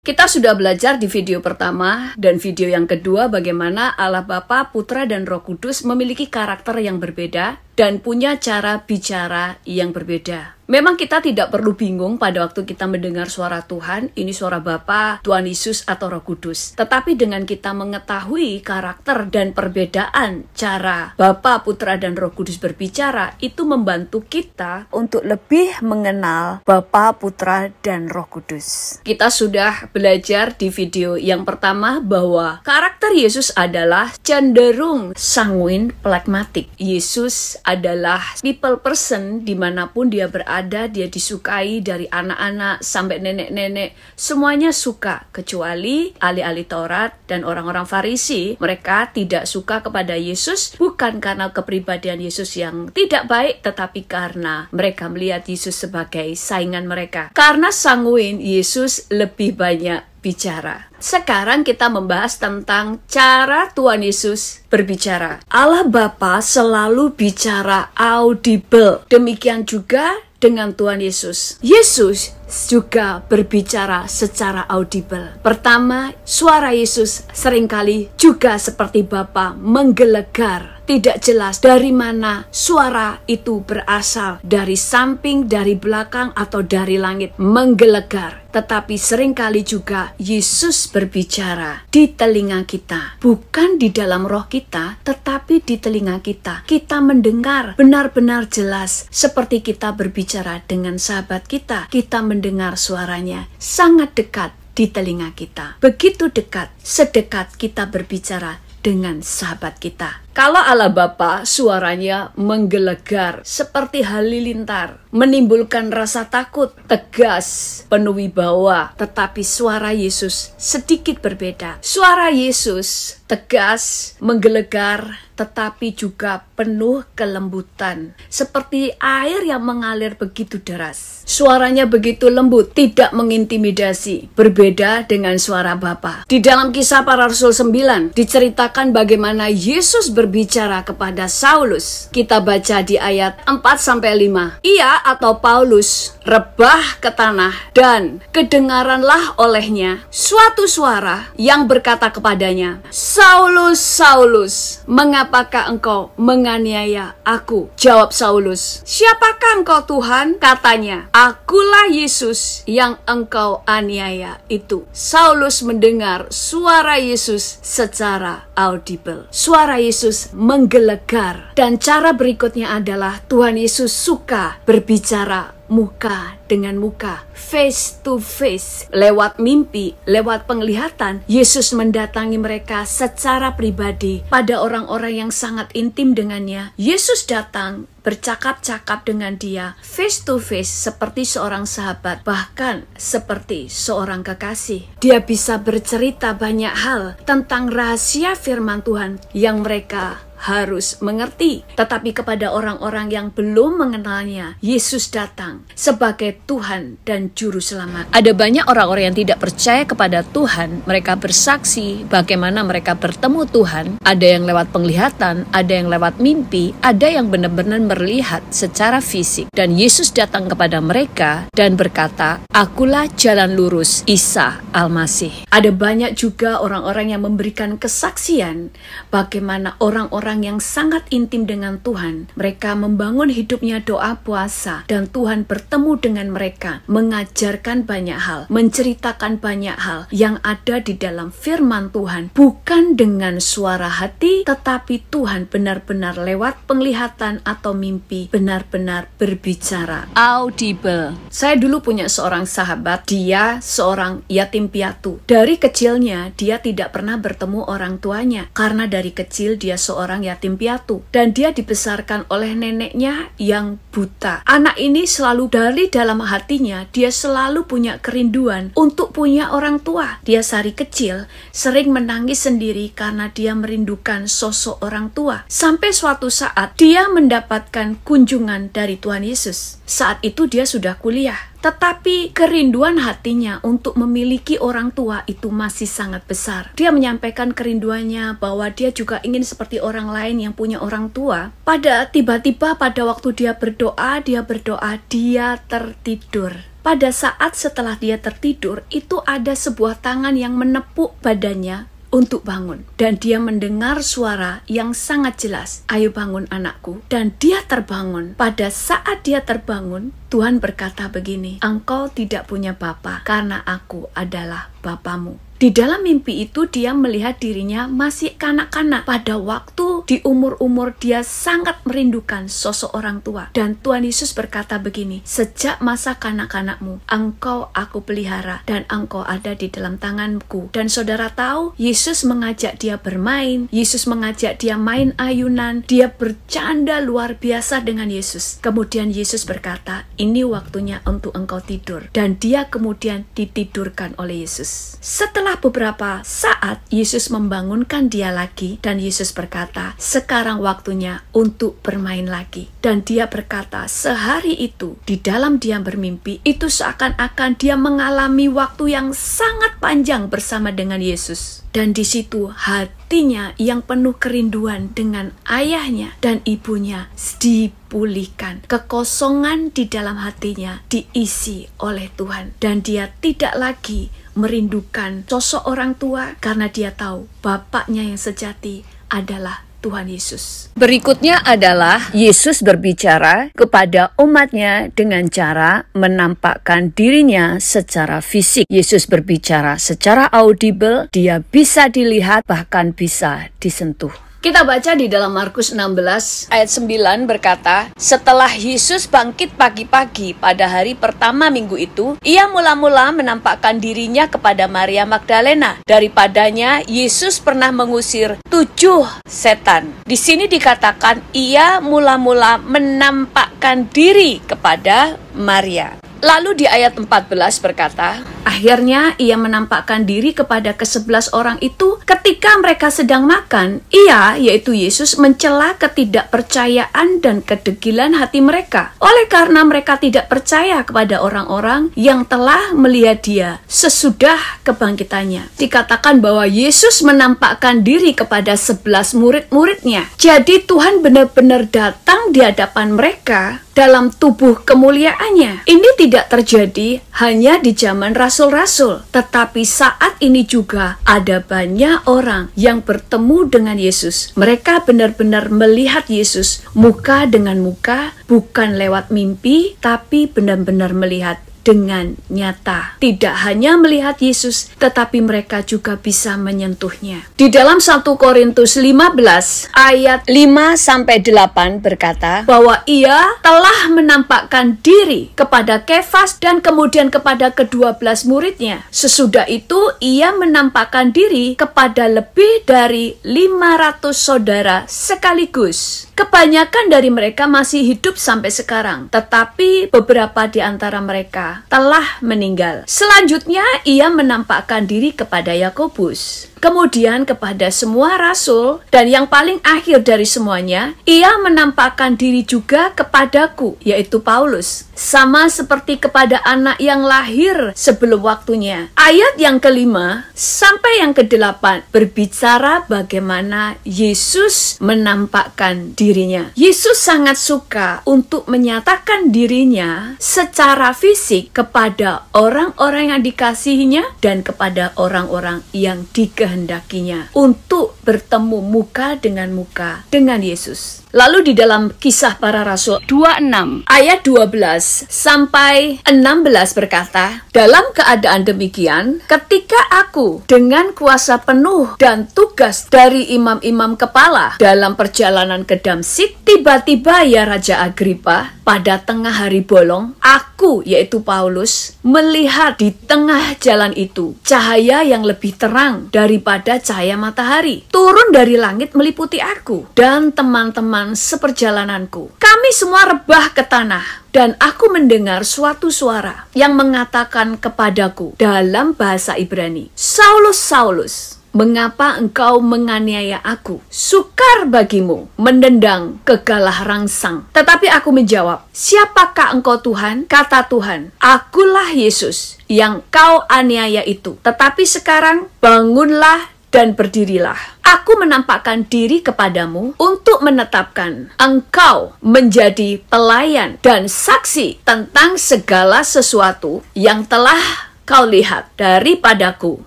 Kita sudah belajar di video pertama dan video yang kedua bagaimana Allah Bapa, Putra, dan Roh Kudus memiliki karakter yang berbeda dan punya cara bicara yang berbeda. Memang kita tidak perlu bingung pada waktu kita mendengar suara Tuhan, ini suara Bapa, Tuhan Yesus, atau Roh Kudus. Tetapi dengan kita mengetahui karakter dan perbedaan cara Bapa, Putra, dan Roh Kudus berbicara, itu membantu kita untuk lebih mengenal Bapa, Putra, dan Roh Kudus. Kita sudah belajar di video yang pertama bahwa karakter Yesus adalah cenderung sanguin plekmatik. Yesus adalah people person dimanapun dia berada, dia disukai dari anak-anak sampai nenek-nenek, semuanya suka kecuali ahli-ahli Taurat dan orang-orang Farisi. Mereka tidak suka kepada Yesus bukan karena kepribadian Yesus yang tidak baik, tetapi karena mereka melihat Yesus sebagai saingan mereka. Karena sanguin, Yesus lebih banyak bicara. Sekarang kita membahas tentang cara Tuhan Yesus berbicara. Allah Bapa selalu bicara audible. Demikian juga dengan Tuhan Yesus. Yesus juga berbicara secara audible. Pertama, suara Yesus seringkali juga seperti Bapa menggelegar. Tidak jelas dari mana suara itu berasal, dari samping, dari belakang, atau dari langit, menggelegar. Tetapi seringkali juga Yesus berbicara di telinga kita, bukan di dalam roh kita, tetapi di telinga kita. Kita mendengar benar-benar jelas, seperti kita berbicara dengan sahabat kita. Kita mendengar suaranya sangat dekat di telinga kita. Begitu dekat, sedekat kita berbicara dengan sahabat kita. Kalau Allah Bapa suaranya menggelegar seperti halilintar, menimbulkan rasa takut, tegas, penuh wibawa. Tetapi suara Yesus sedikit berbeda. Suara Yesus tegas, menggelegar, tetapi juga penuh kelembutan. Seperti air yang mengalir begitu deras. Suaranya begitu lembut, tidak mengintimidasi. Berbeda dengan suara Bapa. Di dalam Kisah Para Rasul 9, diceritakan bagaimana Yesus berbicara kepada Saulus. Kita baca di ayat 4-5. Ia atau Paulus rebah ke tanah dan kedengaranlah olehnya suatu suara yang berkata kepadanya, Saulus, Saulus, mengapakah engkau menganiaya aku? Jawab Saulus, siapakah engkau Tuhan? Katanya, akulah Yesus yang engkau aniaya itu. Saulus mendengar suara Yesus secara audible. Suara Yesus menggelegar. Dan cara berikutnya adalah Tuhan Yesus suka berbicara muka dengan muka, face to face. Lewat mimpi, lewat penglihatan, Yesus mendatangi mereka secara pribadi. Pada orang-orang yang sangat intim dengannya, Yesus datang bercakap-cakap dengan dia face to face seperti seorang sahabat, bahkan seperti seorang kekasih. Dia bisa bercerita banyak hal tentang rahasia firman Tuhan yang mereka harus mengerti. Tetapi kepada orang-orang yang belum mengenalnya, Yesus datang sebagai Tuhan dan Juru Selamat. Ada banyak orang-orang yang tidak percaya kepada Tuhan. Mereka bersaksi bagaimana mereka bertemu Tuhan. Ada yang lewat penglihatan, ada yang lewat mimpi, ada yang benar-benar melihat secara fisik. Dan Yesus datang kepada mereka dan berkata, akulah jalan lurus, Isa Al-Masih. Ada banyak juga orang-orang yang memberikan kesaksian bagaimana orang-orang yang sangat intim dengan Tuhan, mereka membangun hidupnya doa puasa, dan Tuhan bertemu dengan mereka, mengajarkan banyak hal, menceritakan banyak hal yang ada di dalam firman Tuhan, bukan dengan suara hati, tetapi Tuhan benar-benar lewat penglihatan atau mimpi, benar-benar berbicara audible. Saya dulu punya seorang sahabat, dia seorang yatim piatu. Dari kecilnya dia tidak pernah bertemu orang tuanya, karena dari kecil dia seorang yatim piatu dan dia dibesarkan oleh neneknya yang buta. Anak ini selalu dari dalam hatinya dia selalu punya kerinduan untuk punya orang tua. Dia dari kecil sering menangis sendiri karena dia merindukan sosok orang tua. Sampai suatu saat dia mendapatkan kunjungan dari Tuhan Yesus. Saat itu dia sudah kuliah. Tetapi kerinduan hatinya untuk memiliki orang tua itu masih sangat besar. Dia menyampaikan kerinduannya bahwa dia juga ingin seperti orang lain yang punya orang tua. Pada tiba-tiba pada waktu dia berdoa, dia tertidur. pada saat setelah dia tertidur, itu ada sebuah tangan yang menepuk badannya untuk bangun. Dan dia mendengar suara yang sangat jelas, "Ayo bangun anakku." Dan dia terbangun. Pada saat dia terbangun, Tuhan berkata begini, "Engkau tidak punya bapa karena aku adalah bapamu." Di dalam mimpi itu dia melihat dirinya masih kanak-kanak. Pada waktu di umur-umur dia sangat merindukan sosok orang tua. Dan Tuhan Yesus berkata begini, "Sejak masa kanak-kanakmu, engkau aku pelihara dan engkau ada di dalam tanganku." Dan saudara tahu, Yesus mengajak dia bermain, Yesus mengajak dia main ayunan, dia bercanda luar biasa dengan Yesus. Kemudian Yesus berkata, "Ini waktunya untuk engkau tidur." Dan dia kemudian ditidurkan oleh Yesus. Setelah beberapa saat, Yesus membangunkan dia lagi dan Yesus berkata, "Sekarang waktunya untuk bermain lagi." Dan dia berkata, sehari itu di dalam dia bermimpi, itu seakan-akan dia mengalami waktu yang sangat panjang bersama dengan Yesus. Dan di situ hatinya yang penuh kerinduan dengan ayahnya dan ibunya dipulihkan. Kekosongan di dalam hatinya diisi oleh Tuhan. Dan dia tidak lagi merindukan sosok orang tua karena dia tahu bapaknya yang sejati adalah Tuhan Yesus. Berikutnya adalah Yesus berbicara kepada umatnya dengan cara menampakkan dirinya secara fisik. Yesus berbicara secara audible, dia bisa dilihat bahkan bisa disentuh. Kita baca di dalam Markus 16 ayat 9 berkata, "Setelah Yesus bangkit pagi-pagi pada hari pertama minggu itu, ia mula-mula menampakkan dirinya kepada Maria Magdalena. Daripadanya Yesus pernah mengusir 7 setan." Di sini dikatakan ia mula-mula menampakkan diri kepada Maria. Lalu di ayat 14 berkata, "Akhirnya ia menampakkan diri kepada ke-11 orang itu ketika mereka sedang makan. Ia, yaitu Yesus, mencela ketidakpercayaan dan kedegilan hati mereka. Oleh karena mereka tidak percaya kepada orang-orang yang telah melihat dia sesudah kebangkitannya." Dikatakan bahwa Yesus menampakkan diri kepada 11 murid-muridnya. Jadi Tuhan benar-benar datang di hadapan mereka dalam tubuh kemuliaannya. Ini tidak terjadi hanya di zaman rasul-rasul, tetapi saat ini juga ada banyak orang yang bertemu dengan Yesus. Mereka benar-benar melihat Yesus muka dengan muka, bukan lewat mimpi, tapi benar-benar melihat dengan nyata. Tidak hanya melihat Yesus, tetapi mereka juga bisa menyentuhnya. Di dalam 1 Korintus 15 ayat 5-8 berkata bahwa ia telah menampakkan diri kepada Kefas dan kemudian kepada ke-12 muridnya. Sesudah itu ia menampakkan diri kepada lebih dari 500 saudara sekaligus. Kebanyakan dari mereka masih hidup sampai sekarang, tetapi beberapa di antara mereka telah meninggal. Selanjutnya ia menampakkan diri kepada Yakobus, kemudian kepada semua rasul, dan yang paling akhir dari semuanya, ia menampakkan diri juga kepadaku, yaitu Paulus, sama seperti kepada anak yang lahir sebelum waktunya. Ayat yang ke-5 sampai yang ke-8 berbicara bagaimana Yesus menampakkan dirinya. Yesus sangat suka untuk menyatakan dirinya secara fisik kepada orang-orang yang dikasihinya dan kepada orang-orang yang dikehendakinya untuk bertemu muka dengan Yesus. Lalu di dalam Kisah Para Rasul 26 ayat 12 sampai 16 berkata, "Dalam keadaan demikian, ketika aku dengan kuasa penuh dan tugas dari imam-imam kepala dalam perjalanan ke Damsyik, tiba-tiba ya Raja Agripa, pada tengah hari bolong, aku, yaitu Paulus, melihat di tengah jalan itu cahaya yang lebih terang daripada cahaya matahari turun dari langit meliputi aku dan teman-teman seperjalananku. Kami semua rebah ke tanah, dan aku mendengar suatu suara yang mengatakan kepadaku dalam bahasa Ibrani, 'Saulus, Saulus, mengapa engkau menganiaya aku? Sukar bagimu mendendang kegalah rangsang.' Tetapi aku menjawab, 'Siapakah engkau Tuhan?' Kata Tuhan, 'Akulah Yesus yang kau aniaya itu. Tetapi sekarang bangunlah dan berdirilah. Aku menampakkan diri kepadamu untuk menetapkan engkau menjadi pelayan dan saksi tentang segala sesuatu yang telah kau lihat daripadaku,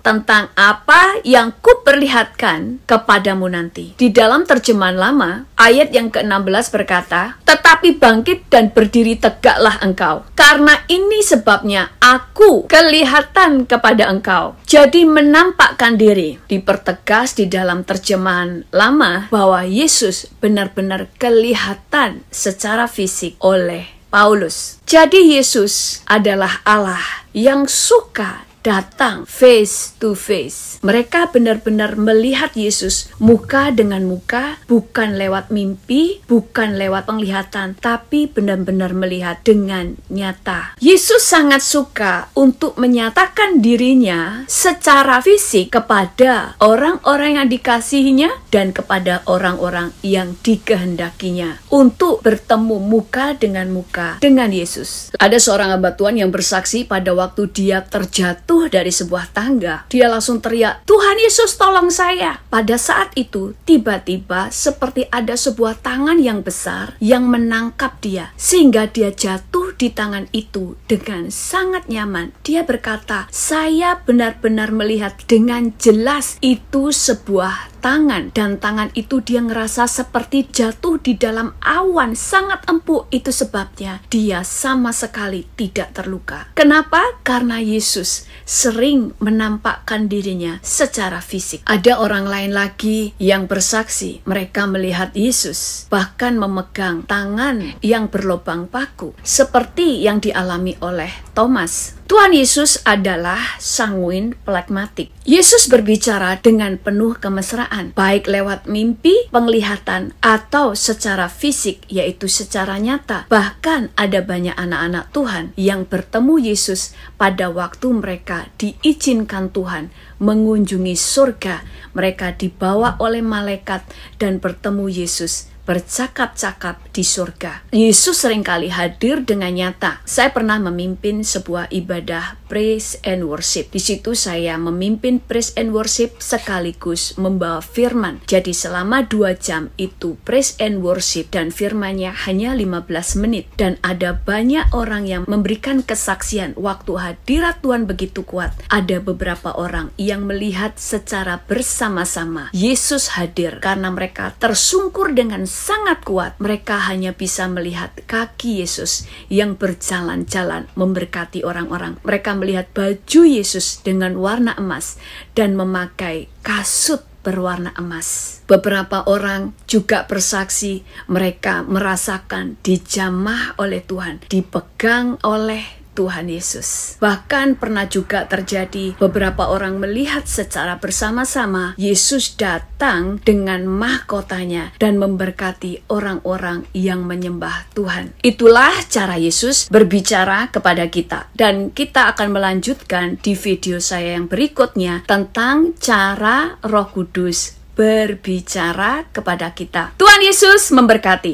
tentang apa yang kuperlihatkan kepadamu nanti. Di dalam terjemahan lama, ayat yang ke-16 berkata, tetapi bangkit dan berdiri tegaklah engkau, karena ini sebabnya aku kelihatan kepada engkau. Jadi menampakkan diri. Dipertegas di dalam terjemahan lama bahwa Yesus benar-benar kelihatan secara fisik oleh Paulus. Jadi Yesus adalah Allah yang suka datang face to face. Mereka benar-benar melihat Yesus muka dengan muka, bukan lewat mimpi, bukan lewat penglihatan, tapi benar-benar melihat dengan nyata. Yesus sangat suka untuk menyatakan dirinya secara fisik kepada orang-orang yang dikasihinya dan kepada orang-orang yang dikehendakinya untuk bertemu muka dengan Yesus. Ada seorang hamba Tuhan yang bersaksi pada waktu dia terjatuh dari sebuah tangga, dia langsung teriak, Tuhan Yesus tolong saya. Pada saat itu tiba-tiba seperti ada sebuah tangan yang besar yang menangkap dia, sehingga dia jatuh di tangan itu dengan sangat nyaman. Dia berkata, saya benar-benar melihat dengan jelas itu sebuah tangan, dan tangan itu dia ngerasa seperti jatuh di dalam awan sangat empuk. Itu sebabnya dia sama sekali tidak terluka. Kenapa? Karena Yesus sering menampakkan dirinya secara fisik. Ada orang lain lagi yang bersaksi mereka melihat Yesus bahkan memegang tangan yang berlubang paku seperti yang dialami oleh Thomas. Tuhan Yesus adalah sanguin pragmatik. Yesus berbicara dengan penuh kemesraan, baik lewat mimpi, penglihatan, atau secara fisik, yaitu secara nyata. Bahkan ada banyak anak-anak Tuhan yang bertemu Yesus pada waktu mereka diizinkan Tuhan mengunjungi surga. Mereka dibawa oleh malaikat dan bertemu Yesus, bercakap-cakap di surga. Yesus seringkali hadir dengan nyata. Saya pernah memimpin sebuah ibadah praise and worship. Di situ saya memimpin praise and worship sekaligus membawa firman. Jadi selama 2 jam itu praise and worship dan firmannya hanya 15 menit. Dan ada banyak orang yang memberikan kesaksian waktu hadirat Tuhan begitu kuat. Ada beberapa orang yang melihat secara bersama-sama Yesus hadir karena mereka tersungkur dengan sangat kuat. Mereka hanya bisa melihat kaki Yesus yang berjalan-jalan memberkati orang-orang. Mereka melihat baju Yesus dengan warna emas dan memakai kasut berwarna emas. Beberapa orang juga bersaksi mereka merasakan dijamah oleh Tuhan, dipegang oleh Tuhan Yesus. Bahkan pernah juga terjadi beberapa orang melihat secara bersama-sama Yesus datang dengan mahkotanya dan memberkati orang-orang yang menyembah Tuhan. Itulah cara Yesus berbicara kepada kita. Dan kita akan melanjutkan di video saya yang berikutnya tentang cara Roh Kudus berbicara kepada kita. Tuhan Yesus memberkati.